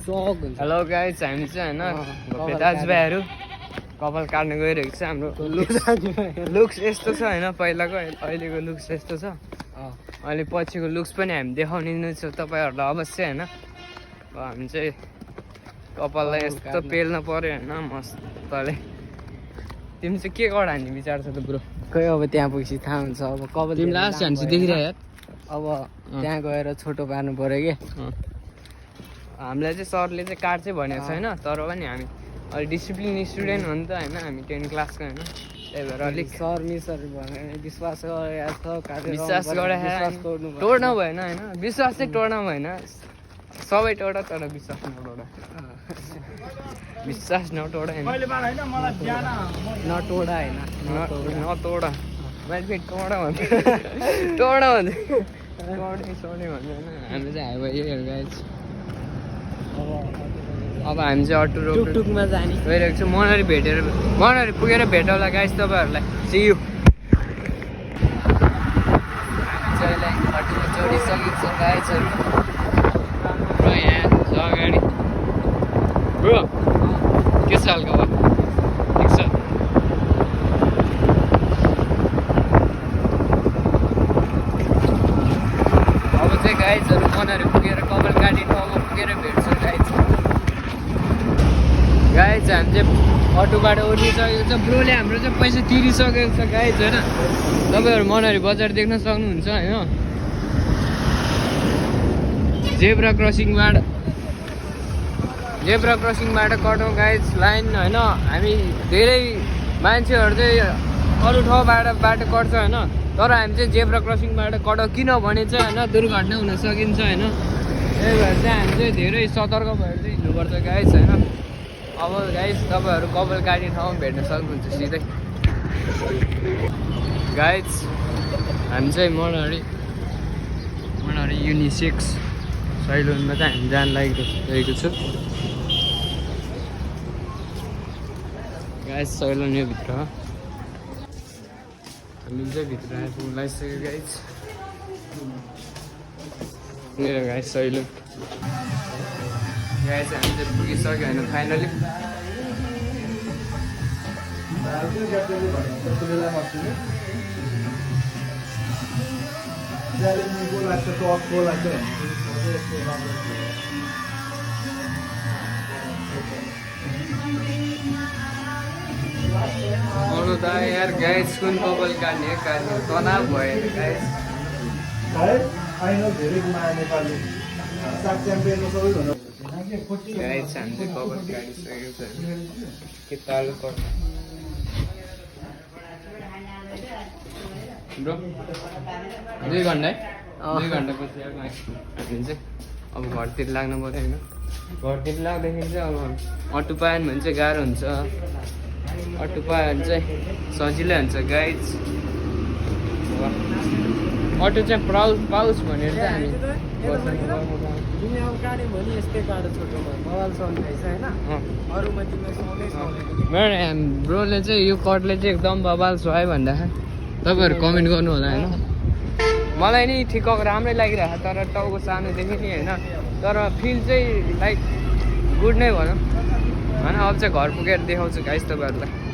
Hello guys, हामी चाहिँ होइन दाजुभाइहरू कपाल काट्न गइरहेको छ। हाम्रो लुक्स यस्तो छ होइन, पहिलाको अहिलेको लुक्स यस्तो छ। अहिले पछिको लुक्स पनि हामी देखाउने नै छ तपाईँहरूलाई अवश्य होइन। हामी चाहिँ कपाललाई यस्तो पेल्न पर्यो होइन मस्तले। तिमी चाहिँ के गराउने विचार छ त ब्रो? खै अब त्यहाँ पुगेपछि थाहा हुन्छ। अब कपाल तिमीलाई लास्ट हामी चाहिँ देखिरह्यो। अब त्यहाँ गएर छोटो पार्नु पर्यो कि। हामीलाई चाहिँ सरले चाहिँ काट चाहिँ भनेको छैन, तर पनि हामी अहिले डिसिप्लिन स्टुडेन्ट हो नि त होइन। हामी 10 क्लासको होइन, त्यही भएर अलिक सर मिसहरू भने विश्वास विश्वास गरे तोड्न भएन होइन। विश्वास चाहिँ तोड्न भएन, सबै तोड तर विश्वास नतोड। विश्वास नतोड होइन, नटोडा होइन नतोड। मैले फेरि तोड भन्छु, तोड भन्छु, तोड्ने सोड्ने भन्छु होइन। हामी चाहिँ हाइवेहरू गाइस। अब हामी चाहिँ अटो टुकटुकमा जाने गइरहेको छ। मनहरी पुगेर भेटौँला गाइस तपाईँहरूलाई। See you. चाहिँ अटोमा चढिसकेको छ गाइसहरू र यहाँ छ अगाडि। ब्रो के छ हालको भयो? ठिक छ। अब चाहिँ गाइसहरू मनहरी पुगेर कपाल काटी ठाउँमा पुगेर भेट्छौँ गाइस। गाइस हामी चाहिँ अटोबाट उठिसकेको छ। ब्रोले हाम्रो चाहिँ पैसा तिरिसकेको छ गाइस होइन। तपाईँहरू मनहरी बजार देख्न सक्नुहुन्छ होइन। जेब्रा क्रसिङबाट कटौँ गाइस लाइन होइन। हामी धेरै मान्छेहरू चाहिँ अरू ठाउँबाट बाटो कट्छ होइन, तर हामी चाहिँ जेब्रा क्रसिङबाट कटौँ किनभने चाहिँ होइन दुर्घटना हुन सकिन्छ होइन। त्यही भएर चाहिँ हामी चाहिँ धेरै सतर्क भएर चाहिँ हिँड्नुपर्छ गाइस होइन। अब गाइस तपाईँहरू कपाल काट्ने ठाउँमा भेट्न सक्नुहुन्छ सिधै गाइस। हामी चाहिँ मनहरी युनिसेक्स सैलुनमा चाहिँ हामी जान लागेको छु गाइस। सैलुन यो भित्र हामी चाहिँ भित्र आइपुग्नु लागिसक्यो गाइस। मेरो गाइस सैलुन गाइस हामी चाहिँ पुगिसक्यो होइन फाइनली। अरू त यार गाइस कुन कपाल काट्ने तनाव भयो गाइस। गाइस हामी चाहिँ कपाल काटिसकेको छ। के ताल पर्छ ब्रो? 2 घन्टा है? 2 घन्टापछि हामी चाहिँ अब घरतिर लाग्नु पऱ्यो होइन। घरतिर लाग्दाखेरि चाहिँ अब अटो पाएन भने चाहिँ गाह्रो हुन्छ। अटो पायो भने चाहिँ सजिलै हुन्छ गाइस। अटो चाहिँ पाउस भनेर चाहिँ हामी मेरो ब्रोले चाहिँ यो कटले चाहिँ एकदम बबाल छ है भन्दाखेरि तपाईँहरू कमेन्ट गर्नु होला होइन। मलाई नि ठिकको राम्रै लागिरहेको छ, तर टाउको सानोदेखि नि होइन। तर फिल चाहिँ लाइक गुड नै भनौँ होइन। अब चाहिँ घर पुगेर देखाउँछु गाइस तपाईँहरूलाई।